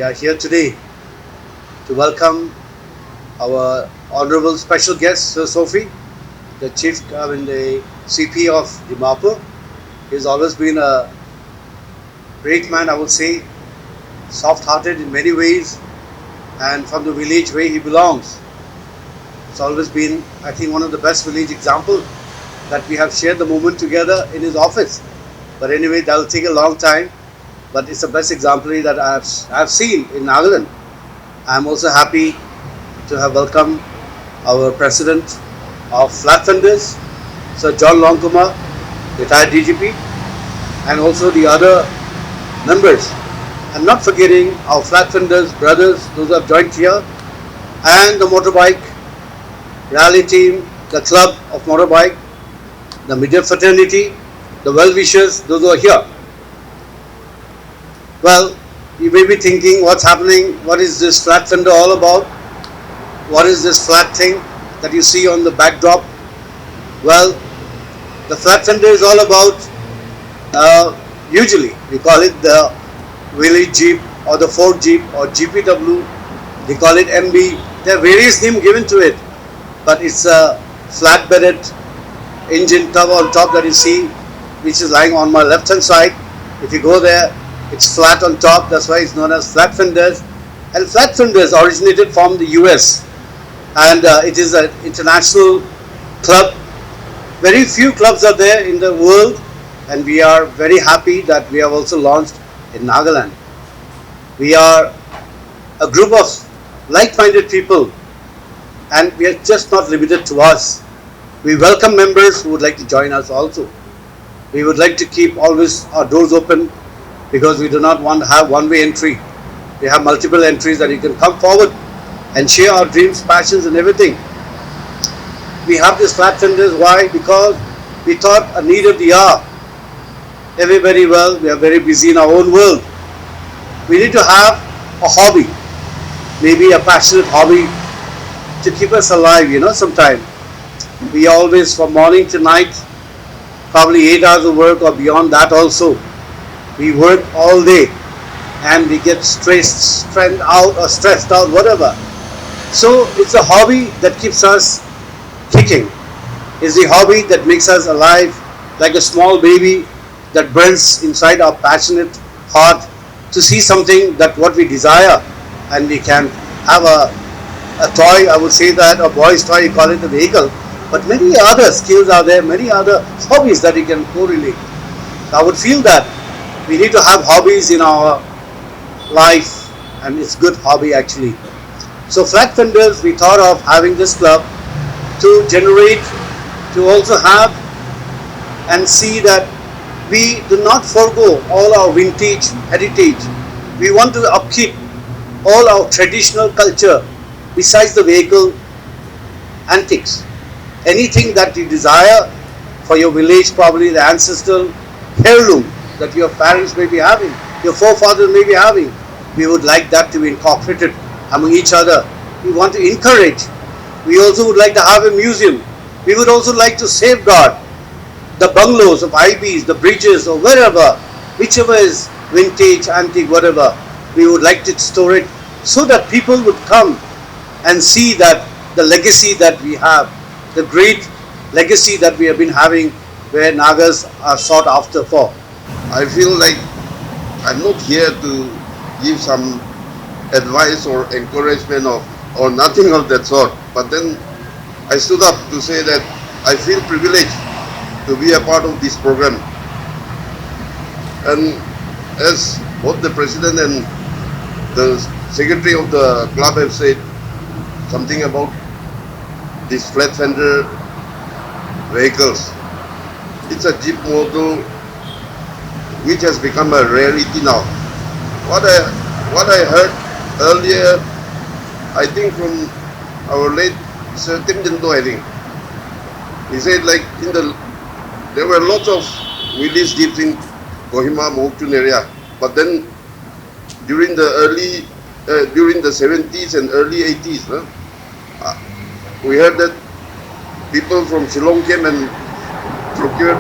We are here today to welcome our honorable special guest, Sir Sophie, the the CP of Dimapur. He's always been a great man, I would say, soft-hearted in many ways, and from the village where he belongs. It's always been, I think, one of the best village examples that we have shared the moment together in his office. But anyway, that will take a long time. But it's the best exemplary that I've seen in Nagaland. I'm also happy to have welcomed our president of Flat Fenders, Sir John Longkumer, retired DGP, and also the other members. I'm not forgetting our Flat Fenders brothers, those who have joined here, and the motorbike rally team, the club of motorbike, the media fraternity, the well-wishers, those who are here. Well, you may be thinking, what's happening? What is this flat fender all about? What is this flat thing that you see on the backdrop? Well, the flat fender is all about, usually we call it the village jeep or the Ford jeep or GPW. They call it MB. There are various names given to it, but it's a flat-bedded engine tub on top that you see, which is lying on my left-hand side. If you go there, it's flat on top, that's why it's known as Flat Fenders. And Flat Fenders originated from the US, and it is an international club. Very few clubs are there in the world, and we are very happy that we have also launched in Nagaland. We are a group of like-minded people, and we are just not limited to us. We welcome members who would like to join us also. We would like to keep always our doors open, because we do not want to have one-way entry. We have multiple entries that you can come forward and share our dreams, passions and everything. We have these flat fenders. Why? Because we thought a need of the hour. Everybody, well, we are very busy in our own world. We need to have a hobby, maybe a passionate hobby to keep us alive, sometime. We always, from morning to night, probably 8 hours of work or beyond that also. We work all day and we get stressed out, whatever. So it's a hobby that keeps us kicking. It's the hobby that makes us alive, like a small baby that burns inside our passionate heart to see something that what we desire, and we can have a toy, I would say that, a boy's toy, you call it a vehicle. But many other skills are there, many other hobbies that you can correlate. I would feel that we need to have hobbies in our life, and it's good hobby actually. So Flat Fenders, we thought of having this club to generate, to also have and see that we do not forego all our vintage heritage. We want to upkeep all our traditional culture besides the vehicle antiques. Anything that you desire for your village, probably the ancestral heirloom that your parents may be having, your forefathers may be having, we would like that to be incorporated among each other. We want to encourage. We also would like to have a museum. We would also like to safeguard the bungalows of IBs, the bridges or wherever, whichever is vintage, antique, whatever. We would like to store it so that people would come and see that the legacy that we have, the great legacy that we have been having, where Nagas are sought after for. I feel like I'm not here to give some advice or encouragement or nothing of that sort. But then I stood up to say that I feel privileged to be a part of this program. And as both the president and the secretary of the club have said something about these flat fender vehicles. It's a Jeep model which has become a rarity now. What I heard earlier, I think from our late Sir Tim Jinto, I think, he said like there were lots of Willys Jeeps in Kohima, Mokchun area, but then during the 70s and early 80s, we heard that people from Shillong came and procured,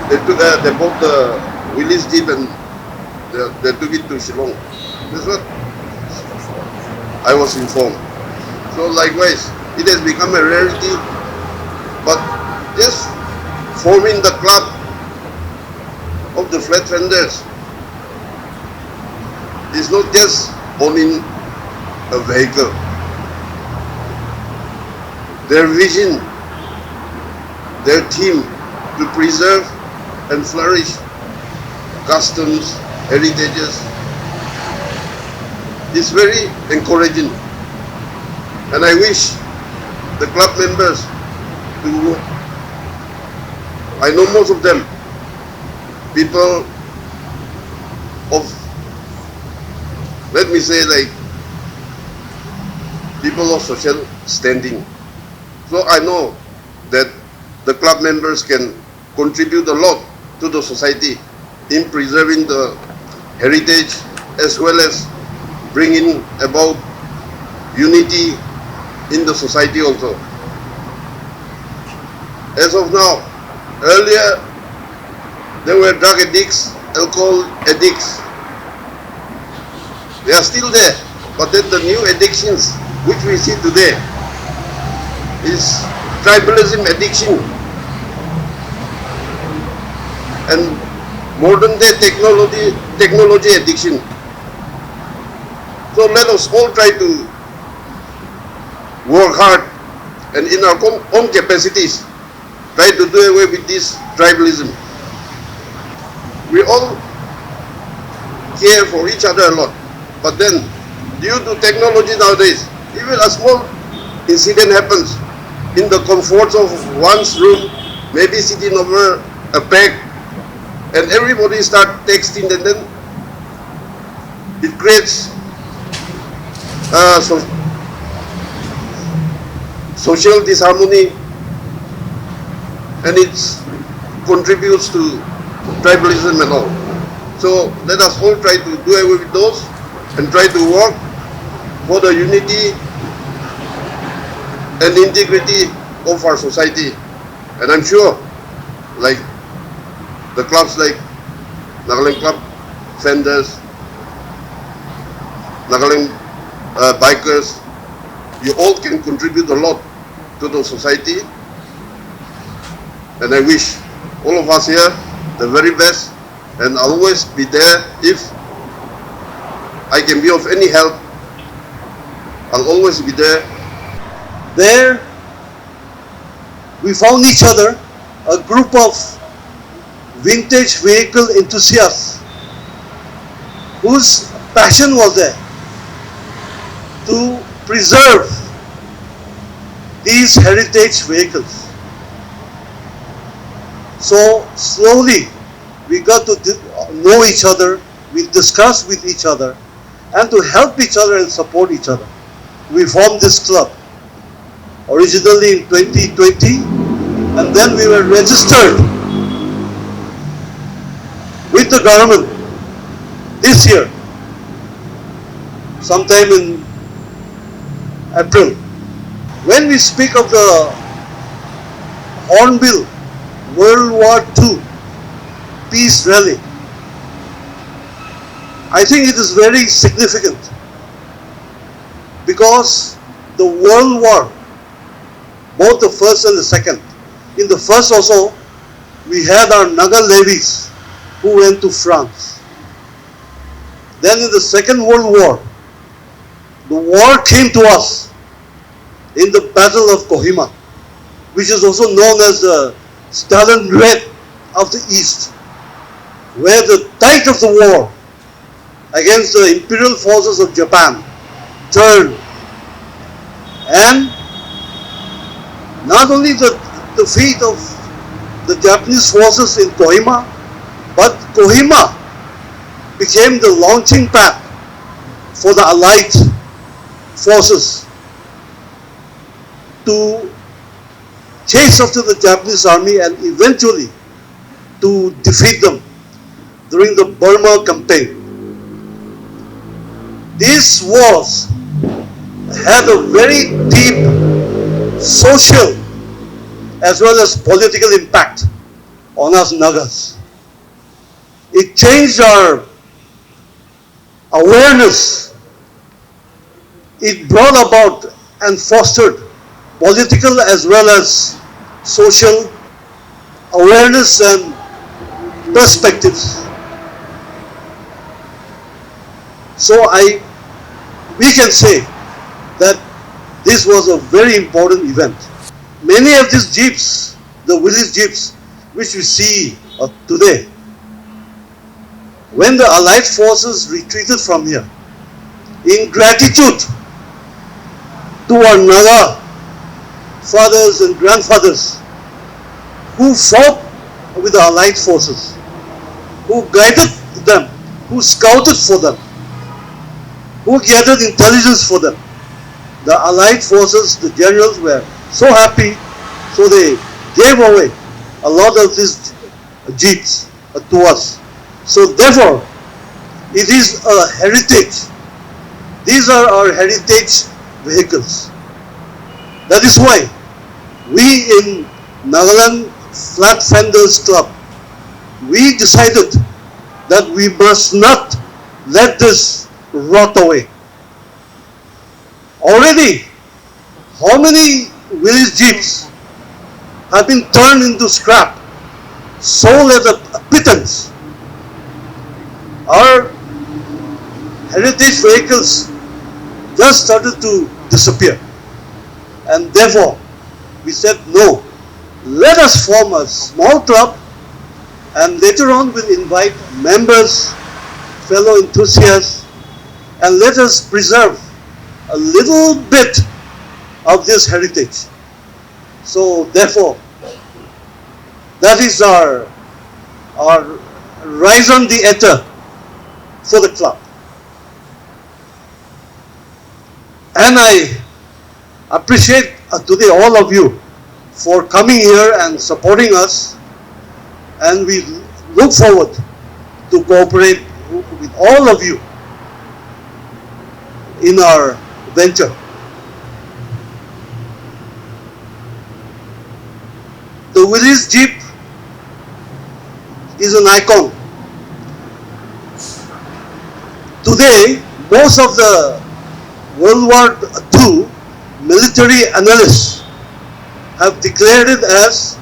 they bought the Willys Jeep and They took it to Shillong. That's what I was informed. So likewise, it has become a rarity. But just forming the club of the flat fenders is not just owning a vehicle. Their vision, their theme to preserve and flourish customs, heritages is very encouraging. And I wish the club members to, I know most of them, people of, let me say, like, people of social standing. So I know that the club members can contribute a lot to the society in preserving the heritage as well as bringing about unity in the society also. As of now, earlier there were drug addicts, alcohol addicts. They are still there, but then the new addictions which we see today is tribalism addiction and modern day technology addiction. So let us all try to work hard and in our own capacities try to do away with this tribalism. We all care for each other a lot, but then due to technology nowadays, even a small incident happens in the comforts of one's room, maybe sitting over a pack, and everybody start texting, and then it creates social disharmony, and it contributes to tribalism and all. So let us all try to do away with those and try to work for the unity and integrity of our society. And I'm sure, like the clubs like Nagaland Club Fenders, Nagaland Bikers, you all can contribute a lot to the society. And I wish all of us here the very best, and I'll always be there. If I can be of any help, I'll always be there. There we found each other, a group of vintage vehicle enthusiasts whose passion was there to preserve these heritage vehicles. So slowly we got to know each other, we discussed with each other, and to help each other and support each other, we formed this club. Originally in 2020, and then we were registered with the government this year, sometime in April. When we speak of the Hornbill World War II peace rally, I think it is very significant because the World War, both the first and the second, in the first also we had our Naga levies who went to France. Then in the Second World War, the war came to us in the Battle of Kohima, which is also known as the Stalingrad of the East, where the tide of the war against the imperial forces of Japan turned, and not only the defeat of the Japanese forces in Kohima, but Kohima became the launching pad for the Allied forces to chase after the Japanese army and eventually to defeat them during the Burma campaign. These wars had a very deep social as well as political impact on us Nagas. It changed our awareness. It brought about and fostered political as well as social awareness and perspectives. So we can say that this was a very important event. Many of these jeeps, the village jeeps, which we see today, when the Allied forces retreated from here, in gratitude to our Naga fathers and grandfathers who fought with the Allied forces, who guided them, who scouted for them, who gathered intelligence for them. The Allied forces, the generals were so happy, so they gave away a lot of these jeeps to us. So therefore, it is a heritage. These are our heritage vehicles. That is why we in Nagaland Flat Fenders Club, we decided that we must not let this rot away. Already, how many village jeeps have been turned into scrap, sold at a pittance? Our heritage vehicles just started to disappear. And therefore, we said no, let us form a small club and later on we'll invite members, fellow enthusiasts, and let us preserve a little bit of this heritage. So therefore, that is our raison d'etre for the club. And I appreciate today all of you for coming here and supporting us, and we look forward to cooperate with all of you in our venture. The village jeep is an icon. Today, most of the World War II military analysts have declared it as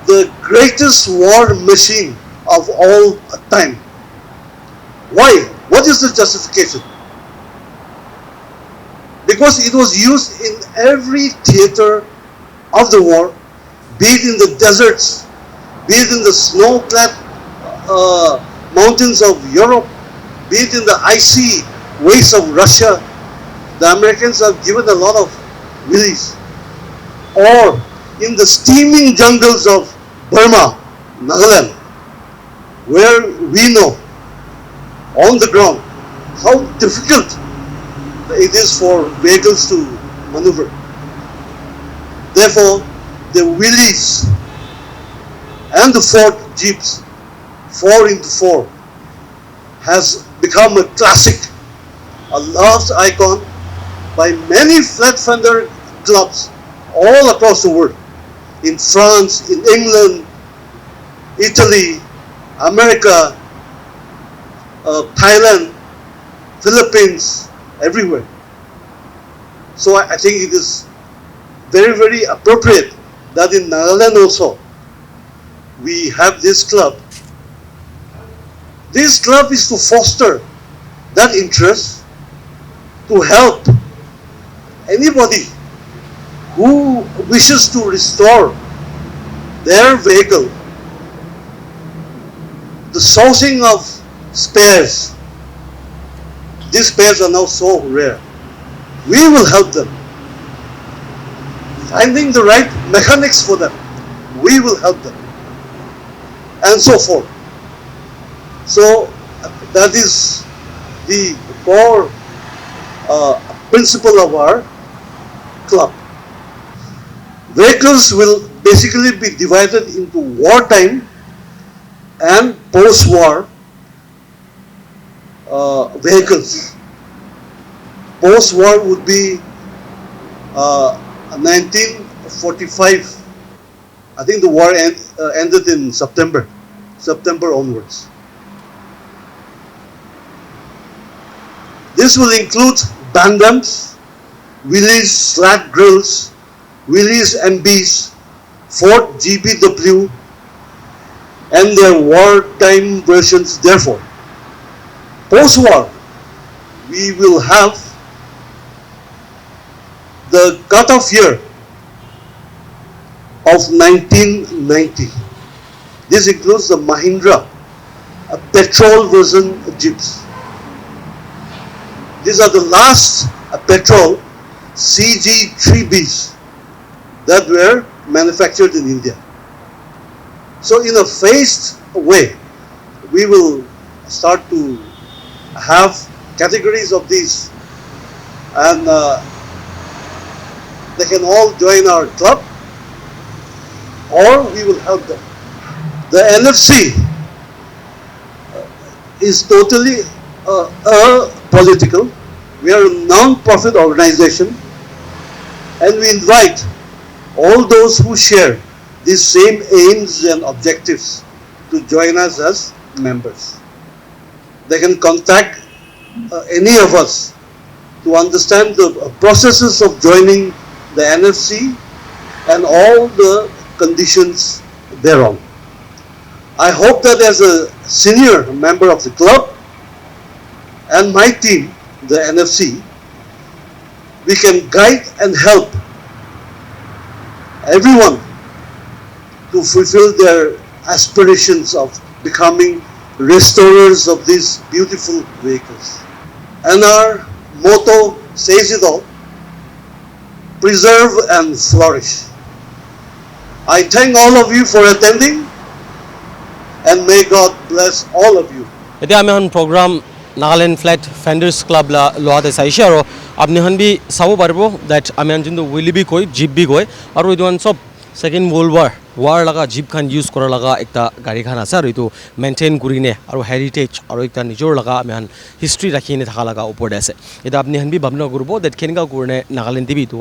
the greatest war machine of all time. Why? What is the justification? Because it was used in every theater of the war, be it in the deserts, be it in the snow-clad mountains of Europe, be it in the icy wastes of Russia. The Americans have given a lot of release. Or in the steaming jungles of Burma, Nagaland, where we know on the ground how difficult it is for vehicles to maneuver. Therefore, the wheelies and the Ford Jeeps 4x4 has become a classic, a loved icon by many flat fender clubs all across the world. In France, in England, Italy, America, Thailand, Philippines, everywhere. So I think it is very, very appropriate that in Nagaland also we have this club. This club is to foster that interest, to help anybody who wishes to restore their vehicle. The sourcing of spares, these spares are now so rare. We will help them. Finding the right mechanics for them, we will help them. And so forth. So that is the core principle of our club. Vehicles will basically be divided into wartime and post-war vehicles. Post-war would be 1945. I think the war ended in September onwards. This will include Bandams, Willys Slat Grills, Willys MBs, Ford GPW, and their wartime versions. Therefore, post-war, we will have the cut-off year of 1990. This includes the Mahindra, a petrol version jeeps. These are the last petrol CG3Bs that were manufactured in India. So in a phased way, we will start to have categories of these, and they can all join our club, or we will help them. The NFC is totally apolitical. We are a non-profit organization, and we invite all those who share these same aims and objectives to join us as members. They can contact any of us to understand the processes of joining the NFC and all the conditions thereon. I hope that as a senior member of the club and my team, the NFC, we can guide and help everyone to fulfill their aspirations of becoming restorers of these beautiful vehicles. And our motto says it all: preserve and flourish. I thank all of you for attending, and may God bless all of you. এতিয়া আমি এখন programme Nagaland Flat Fenders Club la loate saishe aro apni han bi sabo paribo that ami han jindu willy bi koi jeep bi koi aro edu han sob second world war laga jeep khan use kora laga ekta gari khan ase aro etu maintain kurine aro heritage aro ekta nijor laga ami han history rakhine thaka laga upor de ase eta apni han bi bhabna kurbo that keninga kurne Nagaland TV tu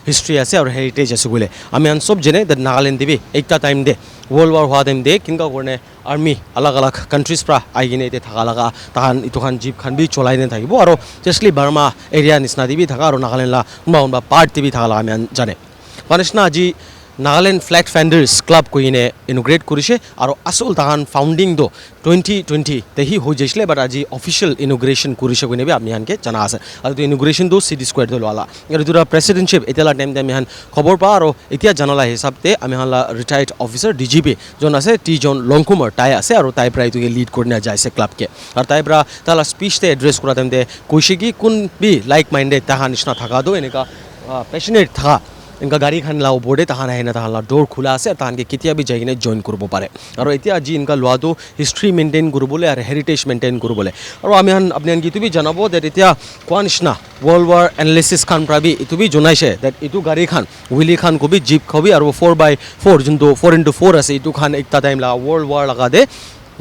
history ase aro heritage ase gole ami han sob jene that Nagaland TV ekta time de World War hua time de keninga kurne army alag countries pra aigine ete thaka laga tahan itu khan jeep khan bi cholai ne thakibo aro justly Burma area nisna dibi thaka aro Nagaland la unba part tibi thaka laga ami han jane panishna aji Nagaland Flat Fenders Club koine inaugurate kurise aro asol tahan founding do 2020 te hi ho jaisle but aji official inauguration kurise koine bi apni han ke jana ase aro to inauguration do city square do lala aro dura presidentship etela time de ami han khobor pa aro etia janala hisab te ami han la retired officer DGP jon ase Temsu Longkumer tai ase aro tai pra itu ke lead korne jaise club ke aro tai pra tala speech te address kora time de koise ki kun bi like minded tahan isna thaka do eneka passionate tha इनका गाड़ी खान लाओ बोर्डे तहान है ना तहान ला door खुला से तहान के कितिया भी जाइने जॉइन करबो पारे और इतिया जी इनका लवा दो हिस्ट्री मेंटेन करबो बोले और हेरिटेज मेंटेन करबो बोले और आमी हन अपने अनकी भी जनाबो दैट इतिया क्वानिशना वर्ल्ड वार एनालिसिस खान प्राबी इतु भी जनाइसे दैट इतु गाड़ी खान विली खान को भी जीप खबी और वो 4x4 जिंदो 4x4 আছে इतु खान एकता टाइम ला वर्ल्ड वार लगा दे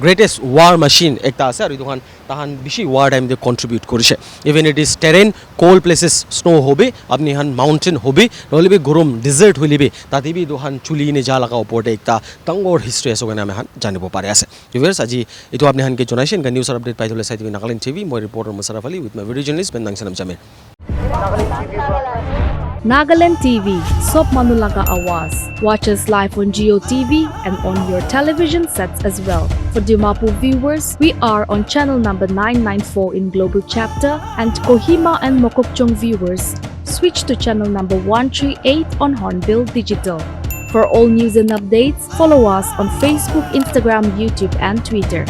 greatest war machine ekta ase aru idukan tahan bishi war time de contribute korise even it is terrain cold places snow hobe apni han mountain hobe nole be gorom desert holibe tati bi duhan chuli ne ja laga opor de ekta tangor history ase gone ame han janibo pare ase viewers aji itu apni han ke jonaisen ka news update paithole sai TV Nagaland TV moi reporter Musarraf Ali with my video journalist Ben Dangsanam Jamir Nagaland TV, Sop Manulaga Awas. Watch us live on Geo TV and on your television sets as well. For Dimapur viewers, we are on channel number 994 in Global Chapter, and Kohima and Mokokchung viewers, switch to channel number 138 on Hornbill Digital. For all news and updates, follow us on Facebook, Instagram, YouTube and Twitter.